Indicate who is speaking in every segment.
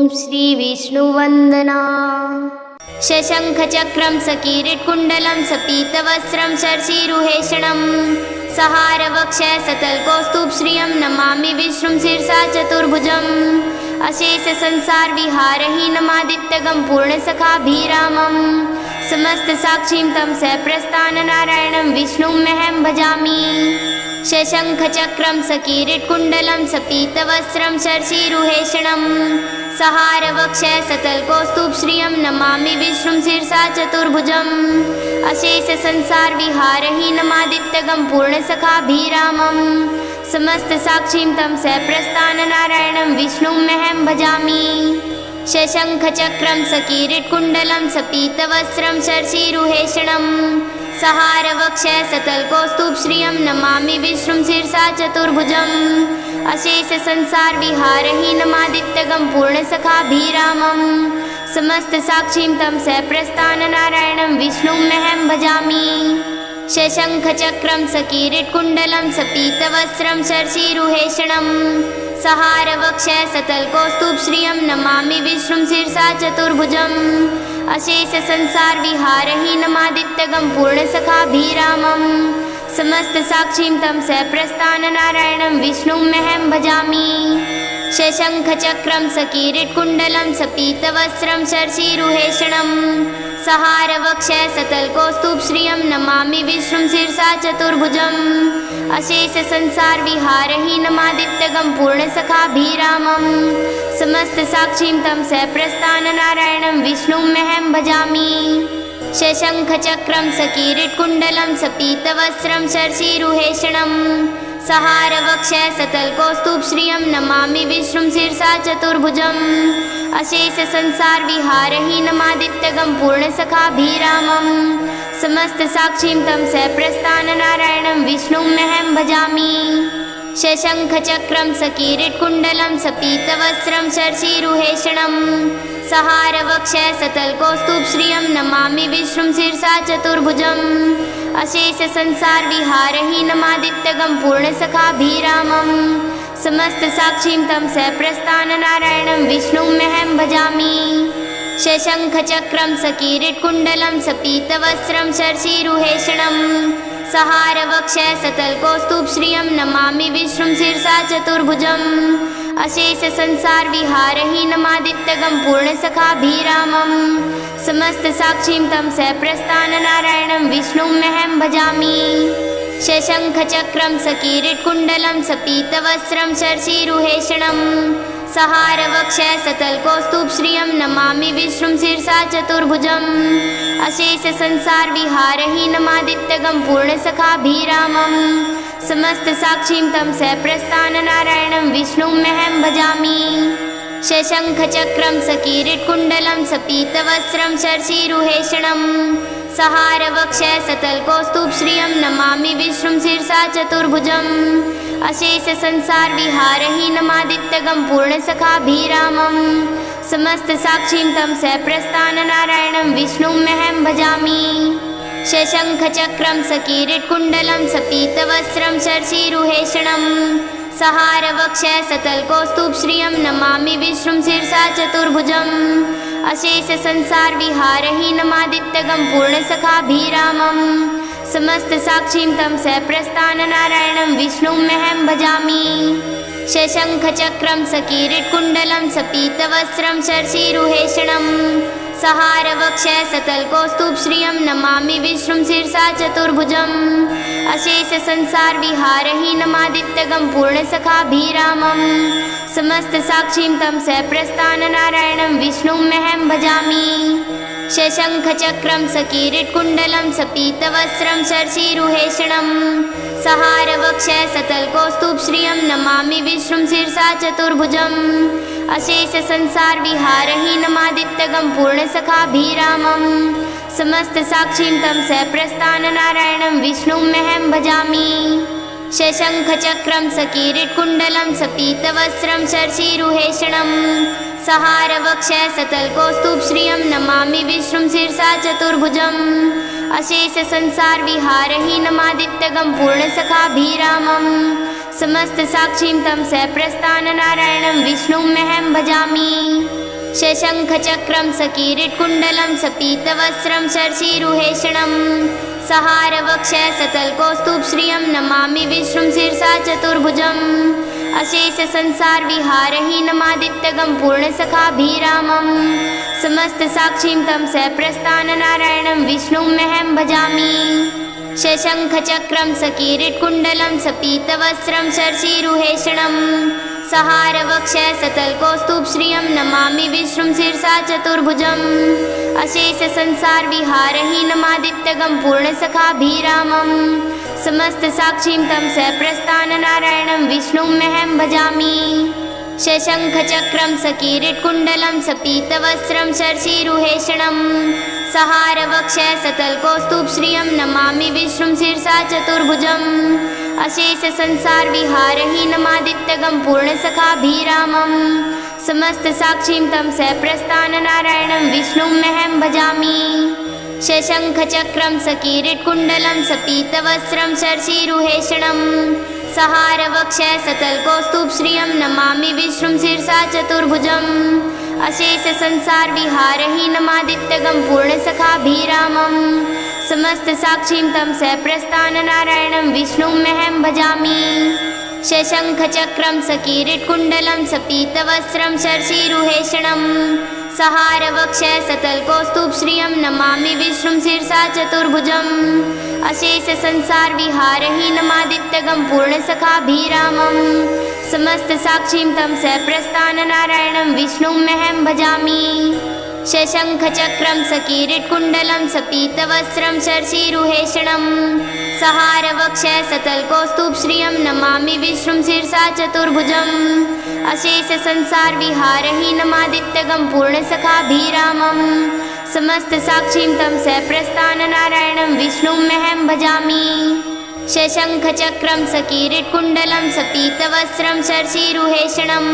Speaker 1: श्रीविष्णुवन्दना। शशङ्खचक्रं सकीरीटकुण्डलं सपीतवस्त्रं शर्षिरुहेक्षणं सहारवक्षसतलकौस्तुभश्रियं नमामि विष्णुं शिरसा चतुर्भुजम्। अशेषसंसारविहारहीनमादित्यगं पूर्णसखाभिरामं समस्तसाक्षीं तं सप्रस्थाननारायणं विष्णुमहं भजामि। शशङ्खचक्रं सकीरीटकुण्डलं सपीतवस्त्रं शर्षिरुहेक्षणं सहारवक्षसतलकौस्तुभश्रियं नमामि विष्णुं शिरसा चतुर्भुजम्। अशेषसंसारविहारहीनमादित्यगं पूर्णसखाभिरामं समस्तसाक्षीं तं सप्रस्थाननारायणं विष्णुमहं भजामि। शशङ्खचक्रं सकीरीटकुण्डलं सपीतवस्त्रं शर्षिरुहेक्षणं सहारवक्षसतलकौस्तुभश्रियं नमामि विष्णुं शिरसा चतुर्भुजम्। अशेषसंसारविहारहीनमादित्यगं पूर्णसखाभिरामं समस्तसाक्षीं तं सप्रस्थाननारायणं विष्णुमहं भजामि। शशङ्खचक्रं सकीरीटकुण्डलं सपीतवस्त्रं शर्षिरुहेक्षणं सहारवक्षसतलकौस्तुभश्रियं नमामि विष्णुं शिरसा चतुर्भुजम्। अशेषसंसारविहारहीनमादित्यगं पूर्णसखाभिरामं समस्तसाक्षीं तं सप्रस्थाननारायणं विष्णुमहं भजामि। शशङ्खचक्रं सकीरीटकुण्डलं सपीतवस्त्रं शर्षिरुहेक्षणं सहारवक्षसतलकौस्तुभश्रियं नमामि विष्णुं शिरसा चतुर्भुजम्। अशेषसंसारविहारहीनमादित्यगं पूर्णसखाभिरामं समस्तसाक्षीं तं सप्रस्थाननारायणं विष्णुमहं भजामि। शशङ्खचक्रं सकीरीटकुण्डलं सपीतवस्त्रं शर्षिरुहेक्षणं सहारवक्षसतलकौस्तुभश्रियं नमामि विष्णुं शिरसा चतुर्भुजम्। अशेषसंसारविहारहीनमादित्यगं पूर्णसखाभिरामं समस्तसाक्षीं तं सप्रस्थाननारायणं विष्णुमहं भजामि। शशङ्खचक्रं सकीरीटकुण्डलं सपीतवस्त्रं शर्षिरुहेक्षणं सहारवक्षसतलकौस्तुभश्रियं नमामि विष्णुं शिरसा चतुर्भुजम्। अशेषसंसारविहारहीनमादित्यगं पूर्णसखाभिरामं समस्तसाक्षीं तं सप्रस्थाननारायणं विष्णुमहं भजामि। शशङ्खचक्रं सकीरीटकुण्डलं सपीतवस्त्रं शर्षिरुहेक्षणं सहारवक्षसतलकौस्तुभश्रियं नमामि विष्णुं शिरसा चतुर्भुजम्। अशेषसंसारविहारहीनमादित्यगं पूर्णसखाभिरामं समस्तसाक्षीं तं सप्रस्थाननारायणं विष्णुमहं भजामि। शशङ्खचक्रं सकीरीटकुण्डलं सपीतवस्त्रं शर्षिरुहेक्षणं सहारवक्षसतलकौस्तुभश्रियं नमामि विष्णुं शिरसा चतुर्भुजम्। अशेषसंसारविहारहीनमादित्यगं पूर्णसखाभिरामं समस्तसाक्षीं तं सप्रस्थाननारायणं विष्णुमहं भजामि। शशङ्खचक्रं सकीरीटकुण्डलं सपीतवस्त्रं शर्षिरुहेक्षणं सहारवक्षसतलकौस्तुभश्रियं नमामि विष्णुं शिरसा चतुर्भुजम्। अशेषसंसारविहारहीनमादित्यगं पूर्णसखाभिरामं समस्तसाक्षीं तं सप्रस्थाननारायणं विष्णुमहं भजामि। शशङ्खचक्रं सकीरीटकुण्डलं सपीतवस्त्रं शर्षिरुहेक्षणं सहारवक्षसतलकौस्तुभश्रियं नमामि विष्णुं शिरसा चतुर्भुजम्। अशेषसंसारविहारहीनमादित्यगं पूर्णसखाभिरामं समस्तसाक्षीं तं सप्रस्थाननारायणं विष्णुमहं भजामि। शशङ्खचक्रं सकीरीटकुण्डलं सपीतवस्त्रं शर्षिरुहेक्षणं सहारवक्षसतलकौस्तुभश्रियं नमामि विष्णुं शिरसा चतुर्भुजम्। अशेषसंसारविहारहीनमादित्यगं पूर्णसखाभिरामं समस्तसाक्षीं तं सप्रस्थाननारायणं विष्णुमहं भजामि। शशङ्खचक्रं सकीरीटकुण्डलं सपीतवस्त्रं शर्षिरुहेक्षणं सहारवक्षसतलकौस्तुभश्रियं नमामि विष्णुं शिरसा चतुर्भुजम्। अशेषसंसारविहारहीनमादित्यगं पूर्णसखाभिरामं समस्तसाक्षीं तं सप्रस्थाननारायणं विष्णुमहं भजामि। शशङ्खचक्रं सकीरीटकुण्डलं सपीतवस्त्रं शर्षिरुहेक्षणं सहारवक्षसतलकौस्तुभश्रियं नमामि विष्णुं शिरसा चतुर्भुजम्। अशेषसंसारविहारहीनमादित्यगं पूर्णसखाभिरामं समस्तसाक्षीं तं सप्रस्थाननारायणं विष्णुमहं भजामि। शशङ्खचक्रं सकीरिटकुण्डलं सपीतवस्त्रं शर्षीरुहेषणं सहारवक्षसतल्कौस्तुभश्रियं नमामि विष्णुं शिरसा चतुर्भुजम् अशेषसंसारविहारहीनमादित्यगं पूर्णसखाभिरामं समस्तसाक्षीं तं सप्रस्थाननारायणं विष्णुं मह्यं भजामि। शशङ्खचक्रं सकीरिटकुण्डलं सपीतवस्त्रं शर्षीरुहेषणं सहारवक्षसतल्कौस्तुभश्रियं नमामि विष्णुं शिरसा चतुर्भुजम् अशेषसंसारविहारहीनमादित्यगं पूर्णसखाभिरामं समस्तसाक्षीं तं सप्रस्थाननारायणं विष्णुं मह्यं भजामि। शशङ्खचक्रं सकीरिटकुण्डलं सपीतवस्त्रं शर्षीरुहेषणं सहारवक्षसतल्कौस्तुभश्रियं नमामि विष्णुं शिरसा चतुर्भुजम् अशेषसंसारविहारहीनमादित्यगं पूर्णसखाभिरामं समस्तसाक्षीं तं सप्रस्थाननारायणं विष्णुं मह्यं भजामि। शशङ्खचक्रं सकीरिटकुण्डलं सपीतवस्त्रं शर्षीरुहेषणं सहारवक्षसतल्कौस्तुभश्रियं नमामि विष्णुं शिरसा चतुर्भुजम् अशेषसंसारविहारहीनमादित्यगं पूर्णसखाभिरामं समस्तसाक्षीं तं सप्रस्थाननारायणं विष्णुं मह्यं भजामि। शशङ्खचक्रं सकीरिटकुण्डलं सपीतवस्त्रं शर्षीरुहेषणं सहारवक्षसतल्कौस्तुभश्रियं नमामि विष्णुं शिरसा चतुर्भुजम् अशेषसंसारविहारहीनमादित्यगं पूर्णसखाभिरामं समस्तसाक्षीं तं सप्रस्थाननारायणं विष्णुं मह्यं भजामि। शशङ्खचक्रं सकीरिटकुण्डलं सपीतवस्त्रं शर्षीरुहेषणं सहारवक्षसतल्कौस्तुभश्रियं नमामि विष्णुं शिरसा चतुर्भुजम् अशेषसंसारविहारहीनमादित्यगं पूर्णसखाभिरामं समस्तसाक्षीं तं सप्रस्थाननारायणं विष्णुं मह्यं भजामि। शशङ्खचक्रं सकीरिटकुण्डलं सपीतवस्त्रं शर्षीरुहेषणं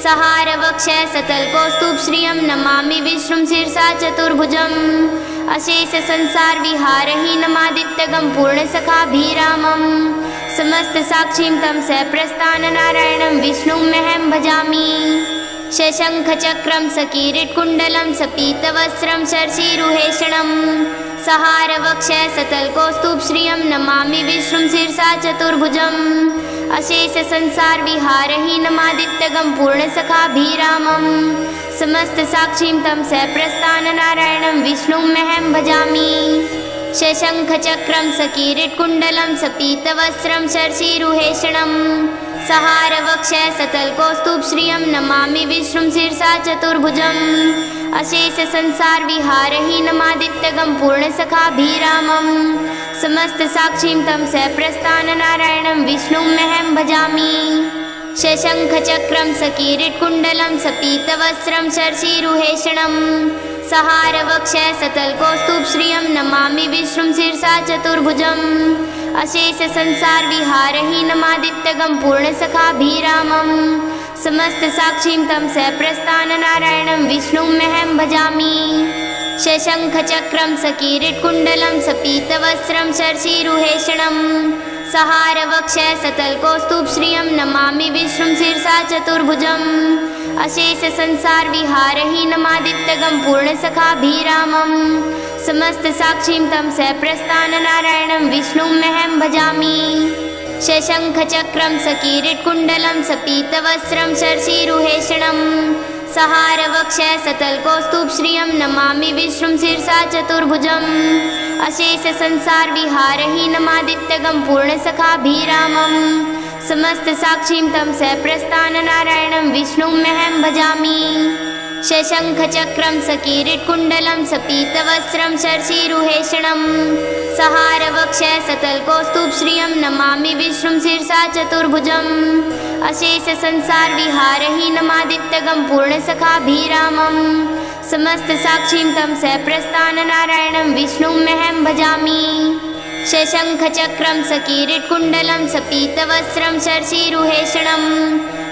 Speaker 1: सहारवक्षसतल्कौस्तुभश्रियं नमामि विष्णुं शिरसा चतुर्भुजम् अशेषसंसारविहारहीनमादित्यगं पूर्णसखाभिरामं समस्तसाक्षीं तं सप्रस्थाननारायणं विष्णुं मह्यं भजामि। शशङ्खचक्रं सकीरिटकुण्डलं सपीतवस्त्रं शर्षीरुहेषणं सहारवक्षसतल्कौस्तुभश्रियं नमामि विष्णुं शिरसा चतुर्भुजम् अशेषसंसारविहारहीनमादित्यगं पूर्णसखाभिरामं समस्तसाक्षीं तं सप्रस्थाननारायणं विष्णुं मह्यं भजामि। शशङ्खचक्रं सकीरिटकुण्डलं सपीतवस्त्रं शर्षीरुहेषणं सहारवक्षसतल्कौस्तुभश्रियं नमामि विष्णुं शिरसा चतुर्भुजम् अशेषसंसारविहारहीनमादित्यगं पूर्णसखाभिरामं समस्तसाक्षीं तं सप्रस्थाननारायणं विष्णुं मह्यं भजामि। शशङ्खचक्रं सकीरिटकुण्डलं सपीतवस्त्रं शर्षीरुहेषणं सहारवक्षसतल्कौस्तुभश्रियं नमामि विष्णुं शिरसा चतुर्भुजम् अशेषसंसारविहारहीनमादित्यगं पूर्णसखाभिरामं समस्तसाक्षीं तं सप्रस्थाननारायणं विष्णुं मह्यं भजामि। शशङ्खचक्रं सकीरिटकुण्डलं सपीतवस्त्रं शर्षीरुहेषणं सहारवक्षसतल्कौस्तुभश्रियं नमामि विष्णुं शिरसा चतुर्भुजम् अशेषसंसारविहारहीनमादित्यगं पूर्णसखाभिरामं समस्तसाक्षीं तं सप्रस्थाननारायणं विष्णुं मह्यं भजामि। शशङ्खचक्रं सकीरिटकुण्डलं सपीतवस्त्रं शर्षीरुहेषणं सहारवक्षसतल्कौस्तुभश्रियं नमामि विष्णुं शिरसा चतुर्भुजम् अशेषसंसारविहारहीनमादित्यगं पूर्णसखाभिरामं समस्तसाक्षीं तं सप्रस्थाननारायणं विष्णुं मह्यं भजामि। शशङ्खचक्रं सकीरिटकुण्डलं सपीतवस्त्रं शर्षीरुहेषणं सहारवक्षसतल्कौस्तुभश्रियं नमामि विष्णुं शिरसा चतुर्भुजम् अशेषसंसारविहारहीनमादित्यगं पूर्णसखाभिरामं समस्तसाक्षीं तं सप्रस्थाननारायणं विष्णुं मह्यं भजामि। शशङ्खचक्रं सकीरिटकुण्डलं सपीतवस्त्रं शर्षीरुहेषणं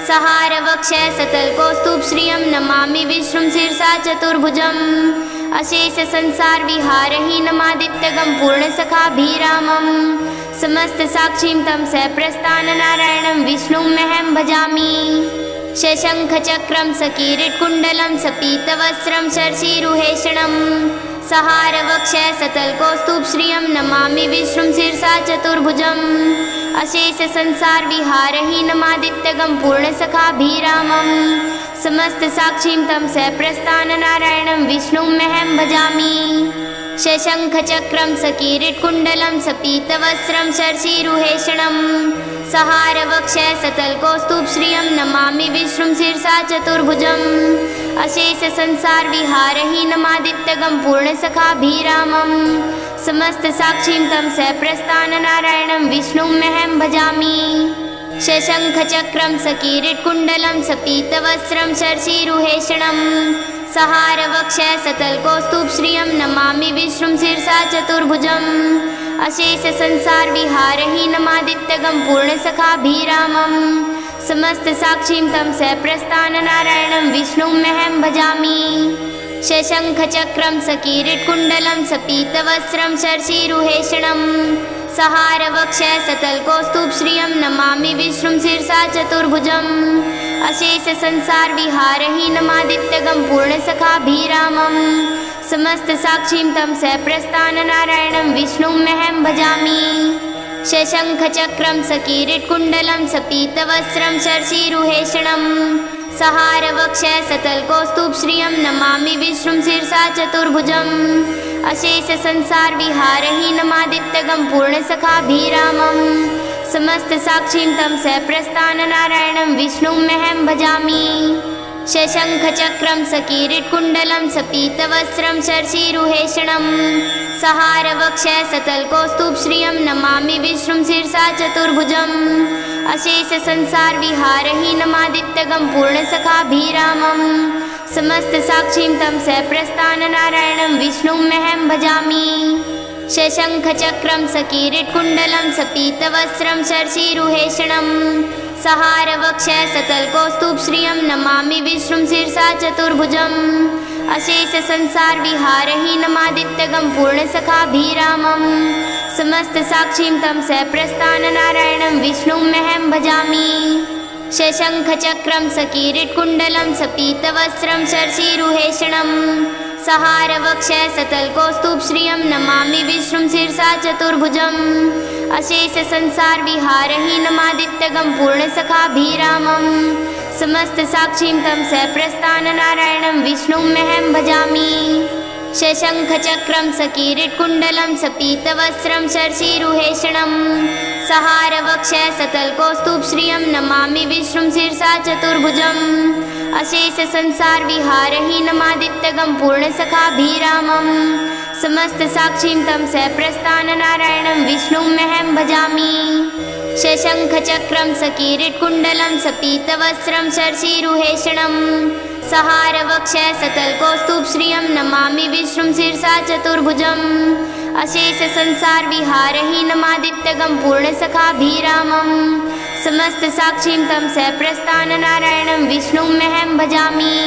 Speaker 1: सहारवक्षसतल्कौस्तुभश्रियं नमामि विष्णुं शिरसा चतुर्भुजम् अशेषसंसारविहारहीनमादित्यगं पूर्णसखाभिरामं समस्तसाक्षीं तं सप्रस्थाननारायणं विष्णुं मह्यं भजामि। शशङ्खचक्रं सकीरिटकुण्डलं सपीतवस्त्रं शर्षीरुहेषणं सहारवक्षसतल्कौस्तुभश्रियं नमामि विष्णुं शिरसा चतुर्भुजम् अशेषसंसारविहारहीनमादित्यगं पूर्णसखाभिरामं समस्तसाक्षीं तं सप्रस्थाननारायणं विष्णुं मह्यं भजामि। शशङ्खचक्रं सकीरिटकुण्डलं सपीतवस्त्रं शर्षीरुहेषणं सहारवक्षसतल्कौस्तुभश्रियं नमामि विष्णुं शिरसा चतुर्भुजम् अशेषसंसारविहारहीनमादित्यगं पूर्णसखाभिरामं समस्तसाक्षीं तं सप्रस्थाननारायणं विष्णुं मह्यं भजामि। शशङ्खचक्रं सकीरिटकुण्डलं सपीतवस्त्रं शर्षीरुहेषणं सहारवक्षसतल्कौस्तुभश्रियं नमामि विष्णुं शिरसा चतुर्भुजम् अशेषसंसारविहारहीनमादित्यगं पूर्णसखाभिरामं समस्तसाक्षीं तं सप्रस्थाननारायणं विष्णुं मह्यं भजामि। शशङ्खचक्रं सकीरिटकुण्डलं सपीतवस्त्रं शर्षीरुहेषणं सहारवक्षसतल्कौस्तुभश्रियं नमामि विष्णुं शिरसा चतुर्भुजम् अशेषसंसारविहारहीनमादित्यगं पूर्णसखाभिरामं समस्तसाक्षीं तं सप्रस्थाननारायणं विष्णुं मह्यं भजामि। शशङ्खचक्रं सकीरिटकुण्डलं सपीतवस्त्रं शर्षीरुहेषणं सहारवक्षसतल्कौस्तुभश्रियं नमामि विष्णुं शिरसा चतुर्भुजम् अशेषसंसारविहारहीनमादित्यगं पूर्णसखाभिरामं समस्तसाक्षीं तं सप्रस्थाननारायणं विष्णुं मह्यं भजामि। शशङ्खचक्रं सकीरिटकुण्डलं सपीतवस्त्रं शर्षीरुहेषणं सहारवक्षसतल्कौस्तुभश्रियं नमामि विष्णुं शिरसा चतुर्भुजम् अशेषसंसारविहारहीनमादित्यगं पूर्णसखाभिरामं समस्तसाक्षीं तं सप्रस्थाननारायणं विष्णुं मह्यं भजामि। शशङ्खचक्रं सकीरिटकुण्डलं सपीतवस्त्रं शर्षीरुहेषणं सहारवक्षसतल्कौस्तुभश्रियं नमामि विष्णुं शिरसा चतुर्भुजम् अशेषसंसारविहारहीनमादित्यगं पूर्णसखाभिरामं समस्तसाक्षीं तं सप्रस्थाननारायणं विष्णुं मह्यं भजामि। शशङ्खचक्रं सकीरिटकुण्डलं सपीतवस्त्रं शर्षीरुहेषणं सहारवक्षसतल्कौस्तुभश्रियं नमामि विष्णुं शिरसा चतुर्भुजम् अशेषसंसारविहारहीनमादित्यगं पूर्णसखाभिरामं समस्तसाक्षीं तं सप्रस्थाननारायणं विष्णुं मह्यं भजामि। शशङ्खचक्रं सकीरिटकुण्डलं सपीतवस्त्रं शर्षीरुहेषणं सहारवक्षसतल्कौस्तुभश्रियं नमामि विष्णुं शिरसा चतुर्भुजम् अशेषसंसारविहारहीनमादित्यगं पूर्णसखाभिरामं समस्तसाक्षीं तं सप्रस्थाननारायणं विष्णुं मह्यं भजामि। शशङ्खचक्रं सकीरिटकुण्डलं सपीतवस्त्रं शर्षीरुहेषणं सहारवक्षसतल्कौस्तुभश्रियं नमामि विष्णुं शिरसा चतुर्भुजम् अशेषसंसारविहारहीनमादित्यगं पूर्णसखाभिरामं समस्तसाक्षीं तं सप्रस्थाननारायणं विष्णुं मह्यं भजामि।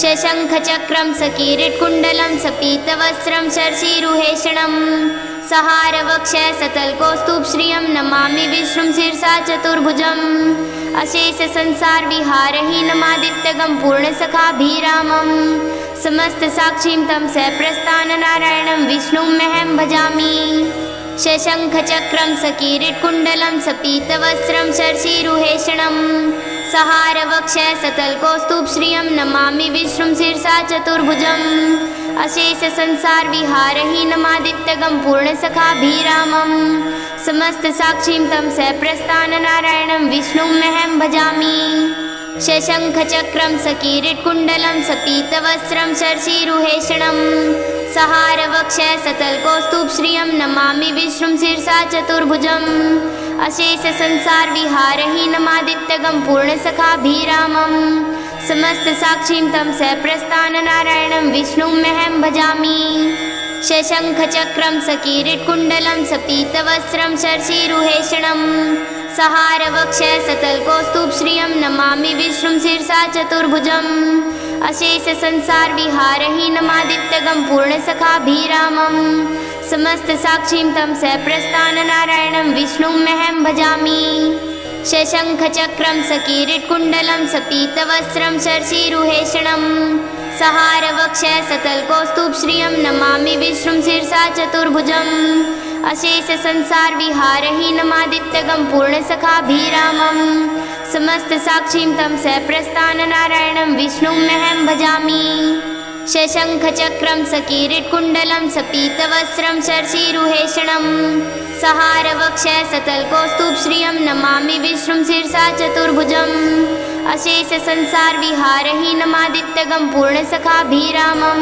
Speaker 1: शशङ्खचक्रं सकीरिटकुण्डलं सपीतवस्त्रं शर्षीरुहेषणं सहारवक्षसतल्कौस्तुभश्रियं नमामि विष्णुं शिरसा चतुर्भुजम् अशेषसंसारविहारहीनमादित्यगं पूर्णसखाभिरामं समस्तसाक्षीं तं सप्रस्थाननारायणं विष्णुं मह्यं भजामि। शशङ्खचक्रं सकीरिटकुण्डलं सपीतवस्त्रं शर्षीरुहेषणं सहारवक्षसतल्कौस्तुभश्रियं नमामि विष्णुं शिरसा चतुर्भुजम् अशेषसंसारविहारहीनमादित्यगं पूर्णसखाभिरामं समस्तसाक्षीं तं सप्रस्थाननारायणं विष्णुं मह्यं भजामि। शशङ्खचक्रं सकीरिटकुण्डलं सपीतवस्त्रं शर्षीरुहेषणं सहारवक्षसतल्कौस्तुभश्रियं नमामि विष्णुं शिरसा चतुर्भुजम् अशेषसंसारविहारहीनमादित्यगं पूर्णसखाभिरामं समस्तसाक्षीं तं सप्रस्थाननारायणं विष्णुं मह्यं भजामि। शशङ्खचक्रं सकीरिटकुण्डलं सपीतवस्त्रं शर्षीरुहेषणं सहारवक्षसतल्कौस्तुभश्रियं नमामि विष्णुं शिरसा चतुर्भुजम् अशेषसंसारविहारहीनमादित्यगं पूर्णसखाभिरामं समस्तसाक्षीं तं सप्रस्थाननारायणं विष्णुं मह्यं भजामि। शशङ्खचक्रं सकीरिटकुण्डलं सपीतवस्त्रं शर्षिरुहेषणं सहारवक्षः सतलकौस्तुभश्रियं नमामि विष्णुं शिरसा चतुर्भुजम् अशेषसंसारविहारहीनमादित्यगं पूर्णसखाभिरामं समस्तसाक्षीं तं सप्रस्थाननारायणं विष्णुमहं भजामि शशङ्खचक्रं सकीरिटकुण्डलं सपीतवस्त्रं शर्षिरुहेषणं सहारवक्षः सतलकौस्तुभश्रियं नमामि विष्णुं शिरसा चतुर्भुजम् अशेषसंसारविहारहीनमादित्यगं पूर्णसखाभिरामं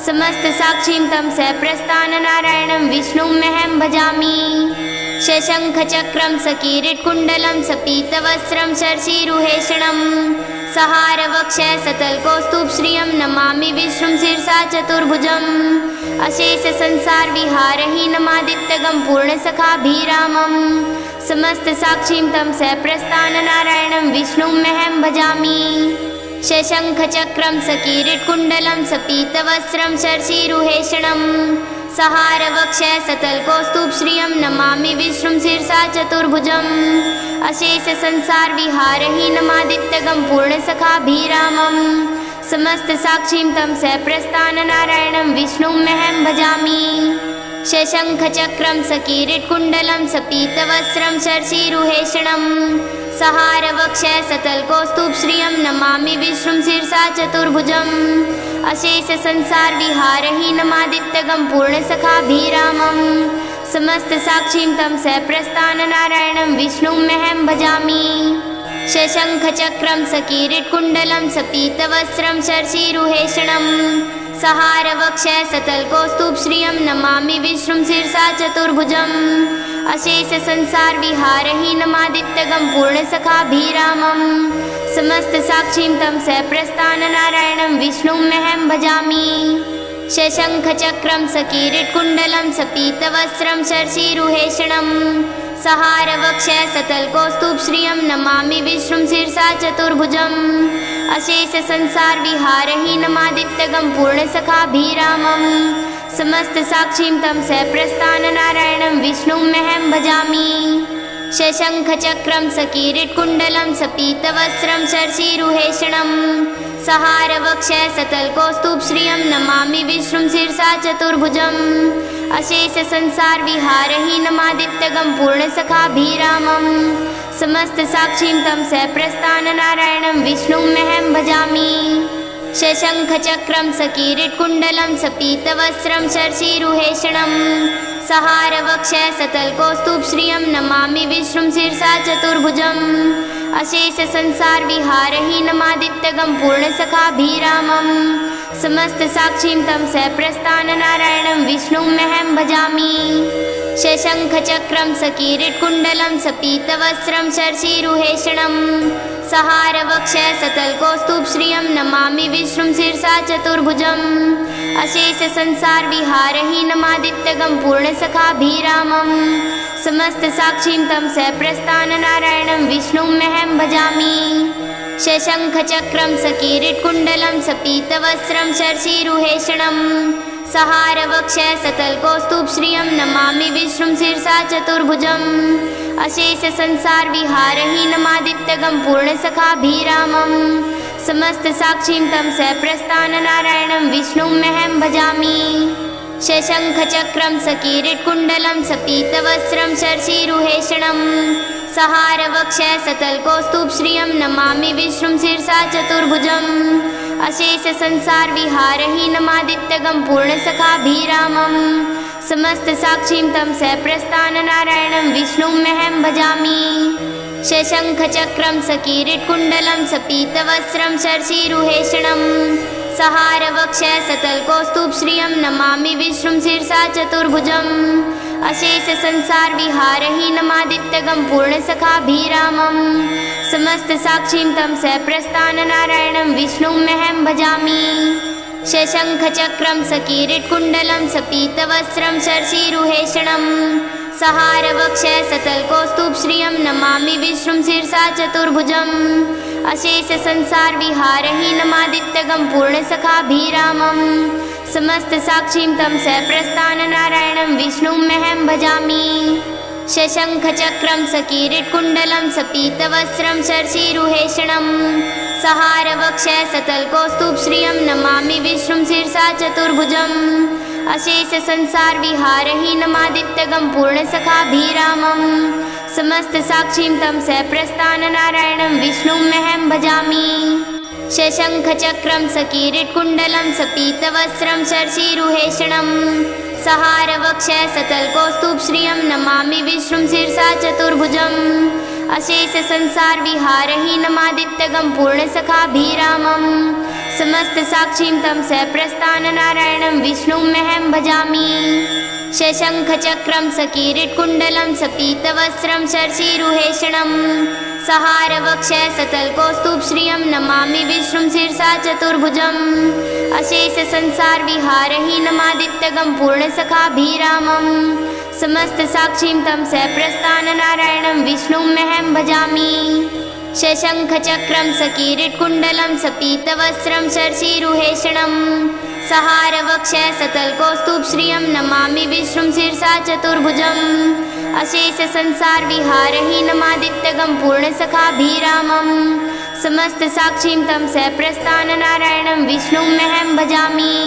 Speaker 1: समस्तसाक्षीं तं सप्रस्थाननारायणं विष्णुमहं भजामि शशङ्खचक्रं सकीरिटकुण्डलं सपीतवस्त्रं शर्षिरुहेषणं सहारवक्षः सतलकौस्तुभश्रियं नमामि विष्णुं शिरसा चतुर्भुजम् अशेषसंसारविहारहीनमादित्यगं पूर्णसखाभिरामं समस्तसाक्षीं तं सप्रस्थाननारायणं विष्णुमहं भजामि शशङ्खचक्रं सकीरिटकुण्डलं सपीतवस्त्रं शर्षिरुहेषणं सहारवक्षः सतलकौस्तुभश्रियं नमामि विष्णुं शिरसा चतुर्भुजम् अशेषसंसारविहारहीनमादित्यगं पूर्णसखाभिरामं समस्तसाक्षीं तं सप्रस्थाननारायणं विष्णुमहं भजामि शशङ्खचक्रं सकीरिटकुण्डलं सपीतवस्त्रं शर्षिरुहेषणं सहारवक्षः सतलकौस्तुभश्रियं नमामि विष्णुं शिरसा चतुर्भुजम् अशेषसंसारविहारहीनमादित्यगं पूर्णसखाभिरामं समस्तसाक्षीं तं सप्रस्थाननारायणं विष्णुमहं भजामि शशङ्खचक्रं सकीरिटकुण्डलं सपीतवस्त्रं शर्षिरुहेषणं सहारवक्षः सतलकौस्तुभश्रियं नमामि विष्णुं शिरसा चतुर्भुजम् अशेषसंसारविहारहीनमादित्यगं पूर्णसखाभिरामं समस्तसाक्षीं तं सप्रस्थाननारायणं विष्णुमहं भजामि शशङ्खचक्रं सकीरिटकुण्डलं सपीतवस्त्रं शर्षिरुहेषणं सहारवक्षः सतलकौस्तुभश्रियं नमामि विष्णुं शिरसा चतुर्भुजम् अशेषसंसारविहारहीनमादित्यगं पूर्णसखाभिरामं समस्तसाक्षीं तं सप्रस्थाननारायणं विष्णुमहं भजामि शशङ्खचक्रं सकीरिटकुण्डलं सपीतवस्त्रं शर्षिरुहेषणं सहारवक्षः सतलकौस्तुभश्रियं नमामि विष्णुं शिरसा चतुर्भुजम् अशेषसंसारविहारहीनमादित्यगं पूर्णसखाभिरामं समस्तसाक्षीं तं सप्रस्थाननारायणं विष्णुमहं भजामि शशङ्खचक्रं सकीरिटकुण्डलं सपीतवस्त्रं शर्षिरुहेषणं सहारवक्षः सतलकौस्तुभश्रियं नमामि विष्णुं शिरसा चतुर्भुजम् अशेषसंसारविहारहीनमादित्यगं पूर्णसखाभिरामं समस्तसाक्षीं तं सप्रस्थाननारायणं विष्णुमहं भजामि शशङ्खचक्रं सकीरिटकुण्डलं सपीतवस्त्रं शर्षिरुहेषणं सहारवक्षः सतलकौस्तुभश्रियं नमामि विष्णुं शिरसा चतुर्भुजम् अशेषसंसारविहारहीनमादित्यगं पूर्णसखाभिरामं समस्तसाक्षीं तं सप्रस्थाननारायणं विष्णुमहं भजामि शशङ्खचक्रं सकीरिटकुण्डलं सपीतवस्त्रं शर्षिरुहेषणं सहारवक्षः सतलकौस्तुभश्रियं नमामि विष्णुं शिरसा चतुर्भुजम् अशेषसंसारविहारहीनमादित्यगं पूर्णसखाभिरामं समस्तसाक्षीं तं सप्रस्थाननारायणं विष्णुमहं भजामि शशङ्खचक्रं सकीरिटकुण्डलं सपीतवस्त्रं शर्षिरुहेषणं सहारवक्षः सतलकौस्तुभश्रियं नमामि विष्णुं शिरसा चतुर्भुजम् अशेषसंसारविहारहीनमादित्यगं पूर्णसखाभिरामं समस्तसाक्षीं तं सप्रस्थाननारायणं विष्णुमहं भजामि शशङ्खचक्रं सकीरिटकुण्डलं सपीतवस्त्रं शर्षिरुहेषणं सहारवक्षः सतलकौस्तुभश्रियं नमामि विष्णुं शिरसा चतुर्भुजम् अशेषसंसारविहारहीनमादित्यगं पूर्णसखाभिरामं समस्तसाक्षीं तं सप्रस्थाननारायणं विष्णुमहं भजामि शशङ्खचक्रं सकीरिटकुण्डलं सपीतवस्त्रं शर्षिरुहेषणं सहारवक्षः सतलकौस्तुभश्रियं नमामि विष्णुं शिरसा चतुर्भुजम् अशेषसंसारविहारहीनमादित्यगं पूर्णसखाभिरामं समस्तसाक्षीं तं सप्रस्थाननारायणं विष्णुमहं भजामि शशङ्खचक्रं सकीरिटकुण्डलं सपीतवस्त्रं शर्षिरुहेषणं सहारवक्षः सतलकौस्तुभश्रियं नमामि विष्णुं शिरसा चतुर्भुजम् अशेषसंसारविहारहीनमादित्यगं पूर्णसखाभिरामं समस्तसाक्षीं तं सहप्रस्थाननारायणं विष्णुमहं भजामि शशङ्खचक्रं सकीरिटकुण्डलं सपीतवस्त्रं शर्षिरुहेषणं सहारवक्षः सतलकौस्तुभश्रियं नमामि विष्णुं शिरसा चतुर्भुजम् अशेषसंसारविहारहीनमादित्यगं पूर्णसखाभिरामं समस्तसाक्षीं तं सहप्रस्थाननारायणं विष्णुमहं भजामि शशङ्खचक्रं सकीरिटकुण्डलं सपीतवस्त्रं शर्षिरुहेषणं सहारवक्षः सतलकौस्तुभश्रियं नमामि विष्णुं शिरसा चतुर्भुजम् अशेषसंसारविहारहीनमादित्यगं पूर्णसखाभिरामं समस्तसाक्षीं तं सहप्रस्थाननारायणं विष्णुमहं भजामि शशङ्खचक्रं सकीरिटकुण्डलं सपीतवस्त्रं शर्षिरुहेषणं सहारवक्षः सतलकौस्तुभश्रियं नमामि विष्णुं शिरसा चतुर्भुजम् अशेषसंसारविहारहीनमादित्यगं पूर्णसखाभिरामं समस्तसाक्षीं तं सहप्रस्थाननारायणं विष्णुमहं भजामि।